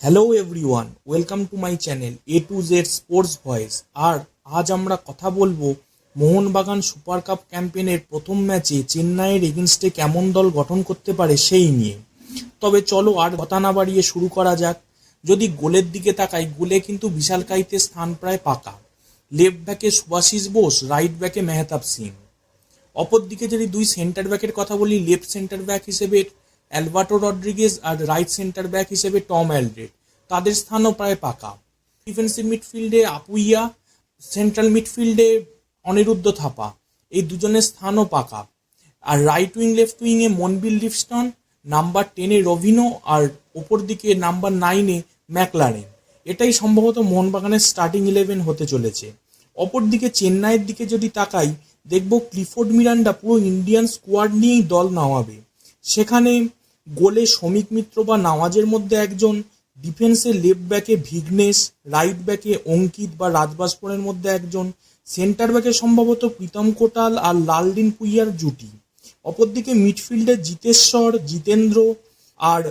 Hello everyone, welcome to my channel A to Z sports voice. আর আজ আমরা কথা বলবো মোহনবাগান সুপার কাপ ক্যাম্পেনের প্রথম ম্যাচে চেন্নাইয়ের এগেনস্টে কেমন দল গঠন করতে পারে সেই নিয়ে। তবে চলো আর কথা না বাড়িয়ে শুরু করা যাক। যদি গোলের দিকে তাকাই, গোলে কিন্তু বিশালকাইতে স্থান প্রায় পাকা। লেফট ব্যাকে সুভাশিস বোস, রাইট ব্যাকে মেহতাব সিং। অপরদিকে যদি দুই সেন্টার ব্যাকের কথা বলি, লেফট সেন্টার ব্যাক হিসেবে অ্যালবার্টো রড্রিগেজ আর রাইট সেন্টার ব্যাক হিসেবে টম অ্যালড্রেড, তাদের স্থানও প্রায় পাকা। ডিফেন্সিভ মিডফিল্ডে আপুইয়া, সেন্ট্রাল মিডফিল্ডে অনিরুদ্ধ থাপা, এই দুজনের স্থানও পাকা। আর রাইট উইং লেফট উইংয়ে মনবিল লিভস্টন, নাম্বার 10-এ রবিনো, আর ওপর দিকে নাম্বার 9-এ ম্যাকলারেন। এটাই সম্ভবত মোহনবাগানের স্টার্টিং 11 হতে চলেছে। অপরদিকে চেন্নাইয়ের দিকে যদি তাকাই, দেখব ক্লিফোর্ড মিরান্ডা পুরো ইন্ডিয়ান স্কোয়াড নিয়েই দল নামাবে। সেখানে গোলে শ্রমিক মিত্র বা নওয়াজের মধ্যে একজন, ডিফেন্সে লেফট ব্যাকে ভিঘ্নেশ, রাইট ব্যাকে অঙ্কিত বা রাজবাস্পরের মধ্যে একজন, সেন্টার ব্যাকে সম্ভবত প্রীতম কোটাল আর লালদিন পুইয়ার জুটি। অপরদিকে মিডফিল্ডে জিতেশ্বর, জিতেন্দ্র আর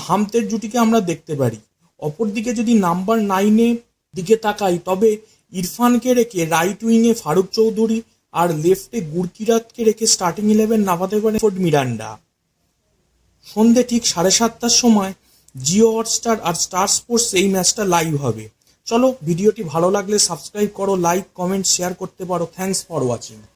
হামতের জুটিকে আমরা দেখতে পারি। অপরদিকে যদি নাম্বার 9-এ দিকে তাকাই, তবে ইরফানকে রেখে রাইট উইংয়ে ফারুক চৌধুরী আর লেফটে গুরকিরাতকে রেখে স্টার্টিং 11 নামাতে পারে ক্লিফোর্ড মিরান্ডা। সন্ধে ঠিক 7:30টার সময় জিও হটস্টার আর স্টার স্পোর্টস এই ম্যাচটা লাইভ হবে। চলো, ভিডিওটি ভালো লাগলে সাবস্ক্রাইব করো, লাইক কমেন্ট শেয়ার করতে পারো। Thanks for watching.